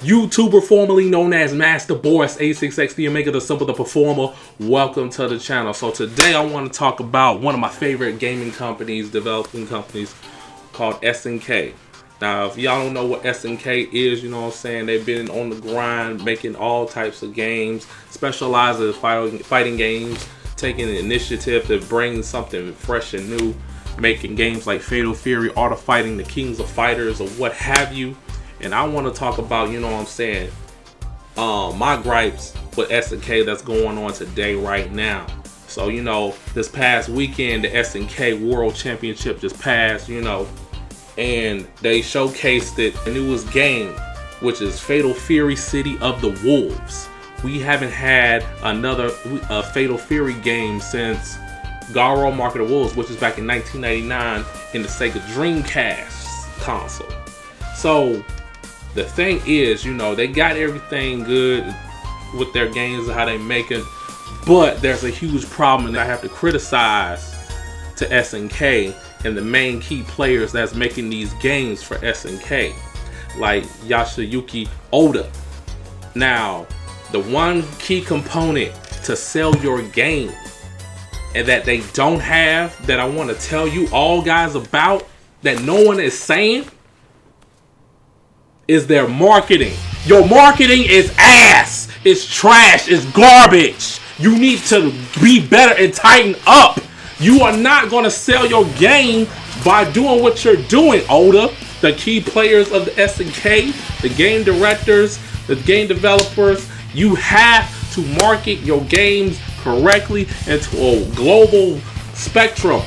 YouTuber formerly known as Master Boris A6XD and Maker the Simple the Performer. Welcome to the channel. So today I want to talk about one of my favorite gaming companies, developing companies called SNK. Now, if y'all don't know what SNK is, you know what I'm saying, they've been on the grind, making all types of games, specializing in fighting games, taking an initiative to bring something fresh and new, making games like Fatal Fury, Art of Fighting, the Kings of Fighters, or what have you. And I want to talk about, you know what I'm saying, my gripes with SNK that's going on today right now. So, you know, this past weekend, the SNK World Championship just passed, you know, and they showcased the newest game, which is Fatal Fury City of the Wolves. We haven't had another Fatal Fury game since Garo Mark of the Wolves, which is back in 1999 in the Sega Dreamcast console. So the thing is, you know, they got everything good with their games and how they make it, but there's a huge problem, and I have to criticize to SNK and the main key players that's making these games for SNK, like Yoshiyuki Oda. Now, the one key component to sell your game and that they don't have, that I want to tell you all guys about, that no one is saying, is their marketing. Your marketing is ass. It's trash. It's garbage. You need to be better and tighten up. You are not going to sell your game by doing what you're doing, Oda. The key players of the SNK, the game directors, the game developers, you have to market your games correctly into a global spectrum,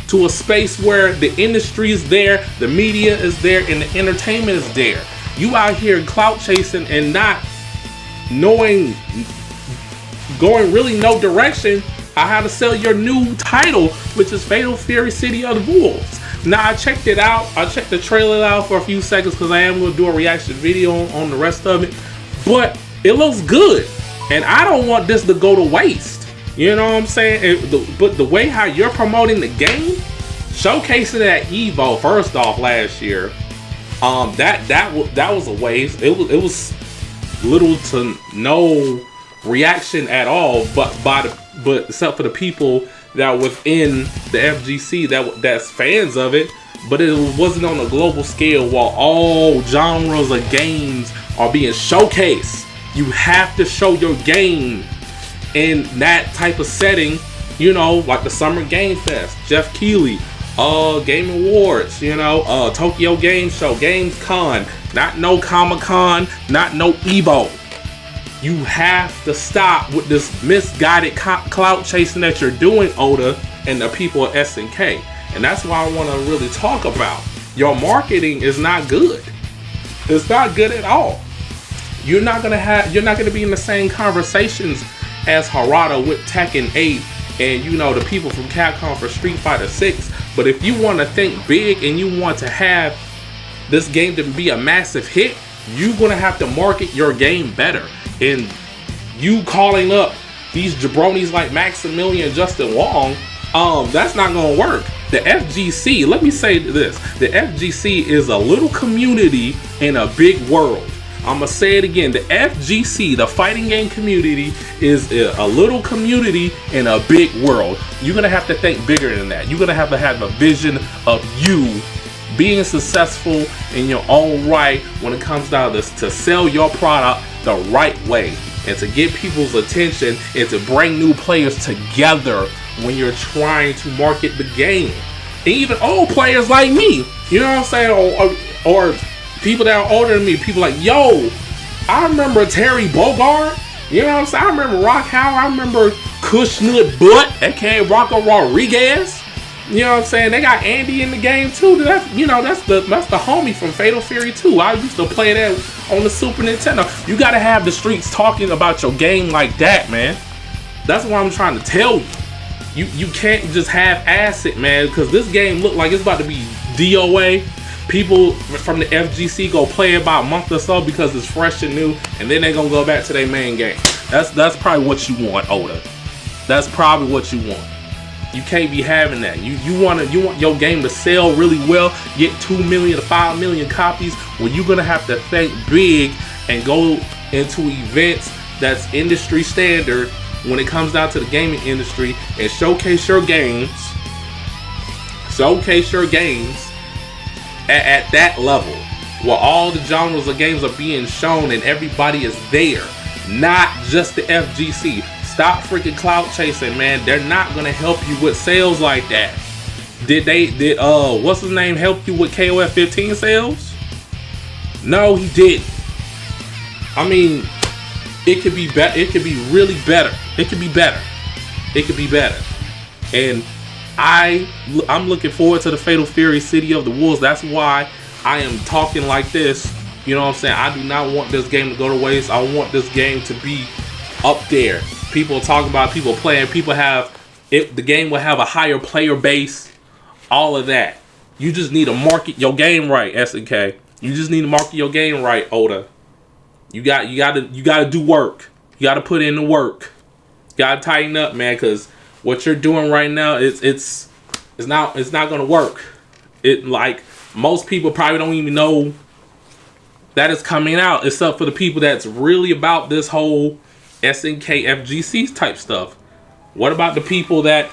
to a space where the industry is there, the media is there, and the entertainment is there. You out here clout chasing and not knowing, going really no direction on how to sell your new title, which is Fatal Fury City of the Wolves. Now, I checked it out. I checked the trailer out for a few seconds because I am going to do a reaction video on the rest of it. But it looks good, and I don't want this to go to waste. You know what I'm saying? But the way how you're promoting the game, showcasing it at Evo first off last year, that was a waste. It was little to no reaction at all, but except for the people that were within the FGC that's fans of it. But it wasn't on a global scale while all genres of games are being showcased. You have to show your game in that type of setting, you know, like the Summer Game Fest, Jeff Keighley, Game Awards, you know, Tokyo Game Show, Games Con, not no Comic Con, not no Evo. You have to stop with this misguided clout chasing that you're doing, Oda, and the people at SNK. And that's why I want to really talk about. Your marketing is not good. It's not good at all. You're not gonna be in the same conversations as Harada with Tekken 8 and, you know, the people from Capcom for Street Fighter 6. But if you want to think big and you want to have this game to be a massive hit, you're gonna have to market your game better. And you calling up these jabronis like Maximilian and Justin Wong, that's not gonna work. The FGC, let me say this, the FGC is a little community in a big world. I'm gonna say it again. The FGC, the fighting game community, is a little community in a big world. You're gonna have to think bigger than that. You're gonna have a vision of you being successful in your own right when it comes down to sell your product the right way and to get people's attention and to bring new players together when you're trying to market the game. And even old players like me, you know what I'm saying, or people that are older than me, people like, yo, I remember Terry Bogard, you know what I'm saying? I remember Rock Howard, I remember Kushnut Butt, aka Rocco Rodriguez. You know what I'm saying? They got Andy in the game too. That's, you know, that's the homie from Fatal Fury 2. I used to play that on the Super Nintendo. You gotta have the streets talking about your game like that, man. That's what I'm trying to tell you. You can't just have acid, man, because this game look like it's about to be DOA. People from the FGC go play it about a month or so because it's fresh and new, and then they're gonna go back to their main game. That's probably what you want, Oda. That's probably what you want. You can't be having that. You want your game to sell really well, get 2 million to 5 million copies. Well, you're gonna have to think big and go into events that's industry standard when it comes down to the gaming industry and showcase your games at that level where all the genres of games are being shown and everybody is there, not just the FGC. Stop freaking clout chasing, man. They're not gonna help you with sales like that. Did what's his name help you with KOF 15 sales? No, he didn't. I mean, it could be better. It could be really better. It could be better. It could be better. And I'm looking forward to the Fatal Fury City of the Wolves. That's why I am talking like this. You know what I'm saying? I do not want this game to go to waste. I want this game to be up there. People talking about, people playing, people have it. The game will have a higher player base. All of that. You just need to market your game right, SNK. You just need to market your game right, Oda. You got to do work. You got to put in the work. You got to tighten up, man, because what you're doing right now, it's not gonna work. It, like, most people probably don't even know that it's coming out, except for the people that's really about this whole SNK FGC type stuff. What about the people that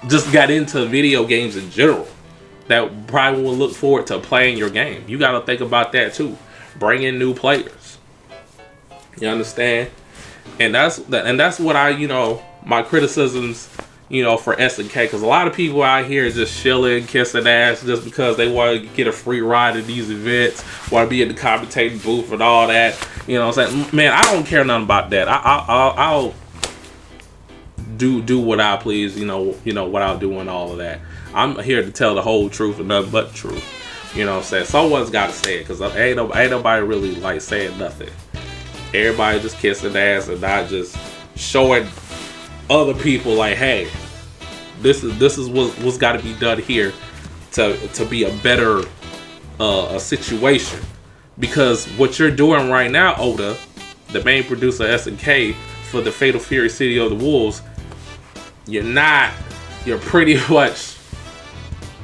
just got into video games in general, that probably will look forward to playing your game? You got to think about that too. Bring in new players. You understand? And that's what my criticisms, for SNK, because a lot of people out here is just chilling, kissing ass just because they want to get a free ride at these events, want to be in the commentating booth and all that. You know what I'm saying? Man, I don't care nothing about that. I'll do what I please, what I'll do and all of that. I'm here to tell the whole truth and nothing but the truth. You know what I'm saying? Someone's got to say it, because ain't nobody really like saying nothing. Everybody just kissing ass and not just showing other people like, hey, this is what's got to be done here to be a better a situation. Because what you're doing right now, Oda, the main producer of SNK for the Fatal Fury City of the Wolves, you're pretty much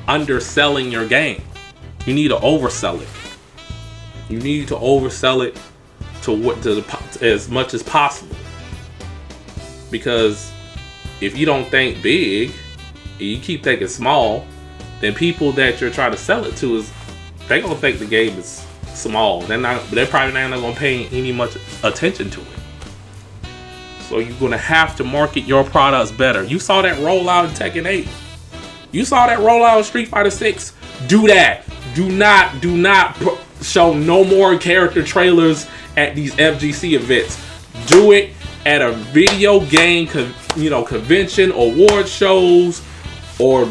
underselling your game. You need to oversell it. You need to oversell it to as much as possible. Because if you don't think big, and you keep thinking small, then people that you're trying to sell it to they gonna think the game is small. They're probably not gonna pay any much attention to it. So you're gonna have to market your products better. You saw that rollout in Tekken 8. You saw that rollout in Street Fighter 6. Do that. Do not show no more character trailers at these FGC events. Do it at a video game convention, award shows, or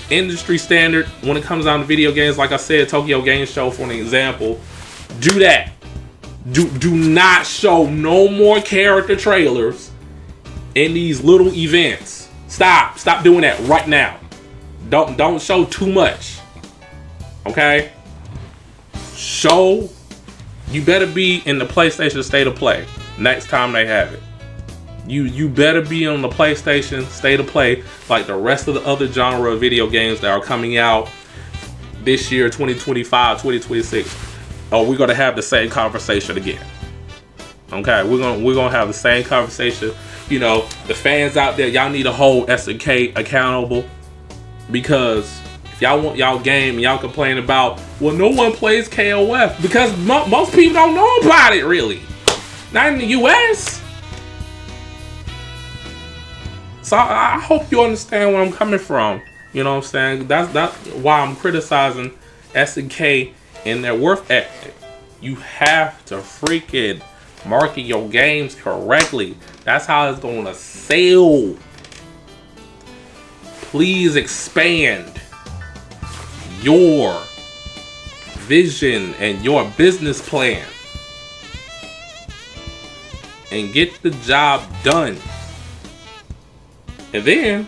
industry standard when it comes down to video games. Like I said, Tokyo Game Show for an example. Do that. Do not show no more character trailers in these little events. Stop doing that right now. Don't show too much. Okay? You better be in the PlayStation State of Play next time they have it. You better be on the PlayStation State of Play like the rest of the other genre of video games that are coming out this year, 2025, 2026. Or we're gonna have the same conversation again. Okay, we're gonna have the same conversation. The fans out there, y'all need to hold SNK accountable, because if y'all want y'all game and y'all complain about, well, no one plays KOF, because most people don't know about it really. Not in the US. So I hope you understand where I'm coming from. You know what I'm saying? That's why I'm criticizing SNK and their work ethic. You have to freaking market your games correctly. That's how it's gonna sell. Please expand your vision and your business plan and get the job done. And then,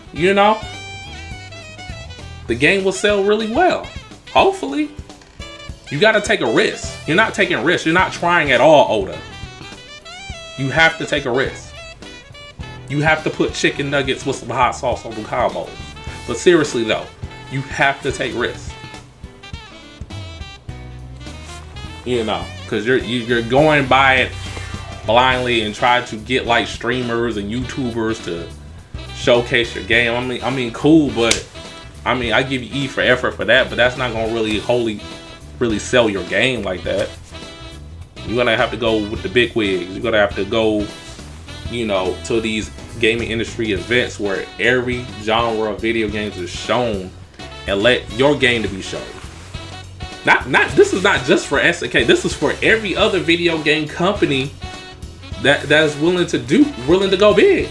the game will sell really well. Hopefully. You got to take a risk. You're not taking risks. You're not trying at all, Oda. You have to take a risk. You have to put chicken nuggets with some hot sauce on the combos. But seriously, though, you have to take risks. You know, because you're going by it blindly and try to get like streamers and YouTubers to showcase your game. I mean, cool, but I mean, I give you E for effort for that, but that's not gonna really sell your game like that. You're gonna have to go with the big wigs. You're gonna have to go, you know, to these gaming industry events where every genre of video games is shown, and let your game to be shown. This is not just for SNK. This is for every other video game company that's willing to go big.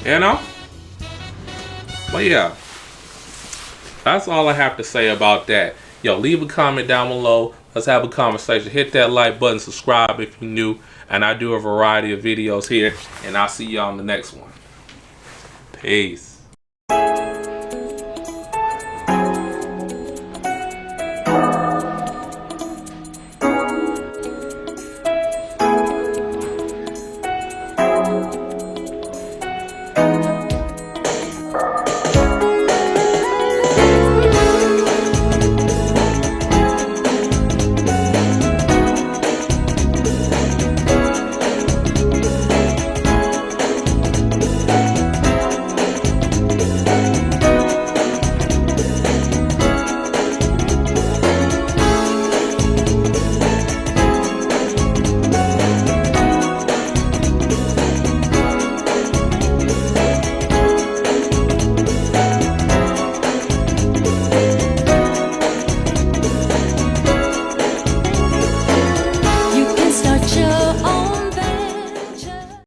You know? But yeah, that's all I have to say about that. Yo, leave a comment down below. Let's have a conversation. Hit that like button, subscribe if you're new. And I do a variety of videos here. And I'll see y'all in the next one. Peace.